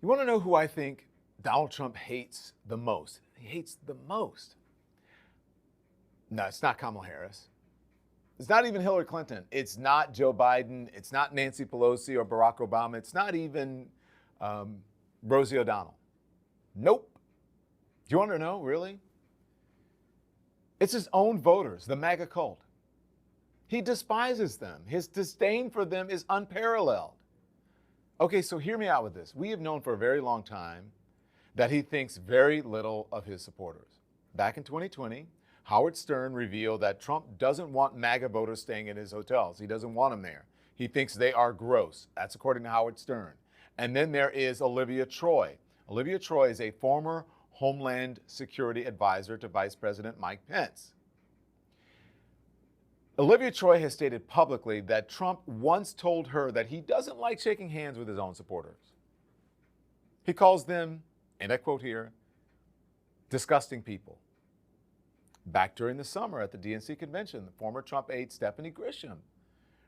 You want to know who I think Donald Trump hates the most? He hates the most. No, it's not Kamala Harris. It's not even Hillary Clinton. It's not Joe Biden. It's not Nancy Pelosi or Barack Obama. It's not even Rosie O'Donnell. Nope. Do you want to know, really? It's his own voters, the MAGA cult. He despises them. His disdain for them is unparalleled. Okay, so hear me out with this. We have known for a very long time that he thinks very little of his supporters. Back in 2020, Howard Stern revealed that Trump doesn't want MAGA voters staying in his hotels. He doesn't want them there. He thinks they are gross. That's according to Howard Stern. And then there is Olivia Troy. Olivia Troy is a former Homeland Security advisor to Vice President Mike Pence. Olivia Troy has stated publicly that Trump once told her that he doesn't like shaking hands with his own supporters. He calls them, and I quote here, disgusting people. Back during the summer at the DNC convention, the former Trump aide Stephanie Grisham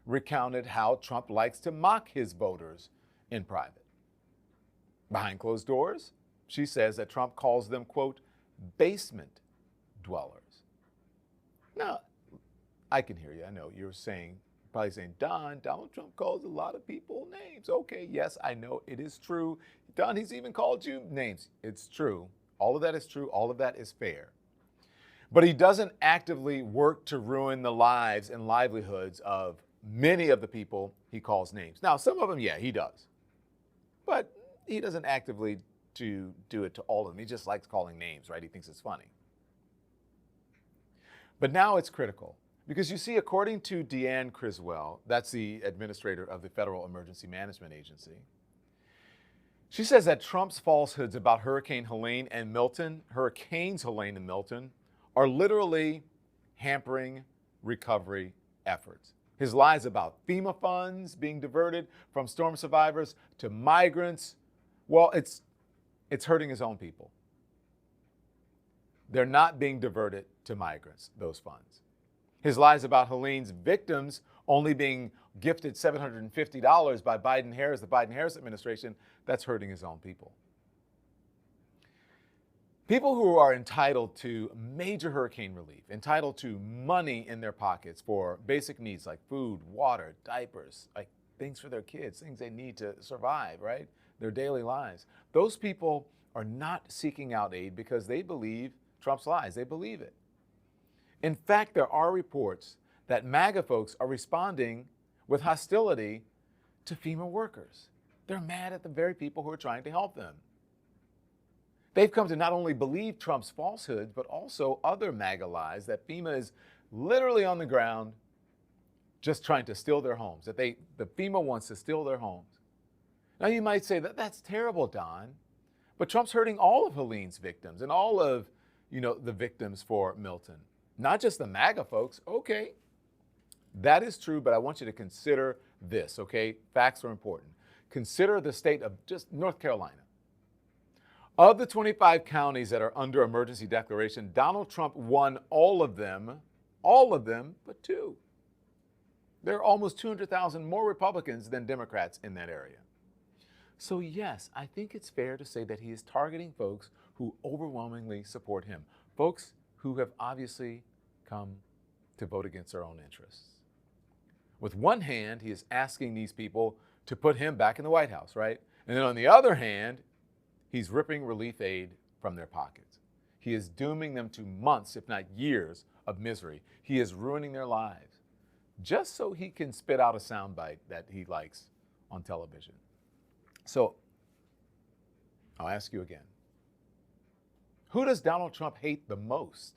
recounted how Trump likes to mock his voters in private. Behind closed doors, she says that Trump calls them, quote, basement dwellers. Now, I can hear you. I know you're probably saying, Don, Donald Trump calls a lot of people names. Okay, yes, I know it is true. Don, he's even called you names. It's true. All of that is true. All of that is fair. But he doesn't actively work to ruin the lives and livelihoods of many of the people he calls names. Now, some of them, yeah, he does. But he doesn't actively do it to all of them. He just likes calling names, right? He thinks it's funny. But now it's critical. Because you see, according to Deanne Criswell, that's the administrator of the Federal Emergency Management Agency, she says that Trump's falsehoods about Hurricanes Helene and Milton, are literally hampering recovery efforts. His lies about FEMA funds being diverted from storm survivors to migrants, well, it's hurting his own people. They're not being diverted to migrants, those funds. His lies about Helene's victims only being gifted $750 by the Biden-Harris administration, that's hurting his own people. People who are entitled to major hurricane relief, entitled to money in their pockets for basic needs like food, water, diapers, like things for their kids, things they need to survive, right? Their daily lives. Those people are not seeking out aid because they believe Trump's lies. They believe it. In fact, there are reports that MAGA folks are responding with hostility to FEMA workers. They're mad at the very people who are trying to help them. They've come to not only believe Trump's falsehoods, but also other MAGA lies that FEMA is literally on the ground just trying to steal their homes, that the FEMA wants to steal their homes. Now you might say that's terrible, Don, but Trump's hurting all of Helene's victims and all of, the victims for Milton. Not just the MAGA folks. Okay, that is true, but I want you to consider this, okay? Facts are important. Consider the state of just North Carolina. Of the 25 counties that are under emergency declaration, Donald Trump won all of them, but 2. There are almost 200,000 more Republicans than Democrats in that area. So yes, I think it's fair to say that he is targeting folks who overwhelmingly support him. Folks who have obviously come to vote against their own interests. With one hand, he is asking these people to put him back in the White House, right? And then on the other hand, he's ripping relief aid from their pockets. He is dooming them to months, if not years, of misery. He is ruining their lives just so he can spit out a soundbite that he likes on television. So I'll ask you again. Who does Donald Trump hate the most?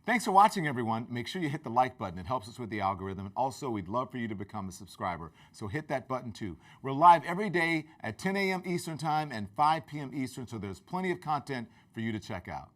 Thanks for watching, everyone. Make sure you hit the like button. It helps us with the algorithm. And also, we'd love for you to become a subscriber. So hit that button, too. We're live every day at 10 a.m. Eastern Time and 5 p.m. Eastern, so there's plenty of content for you to check out.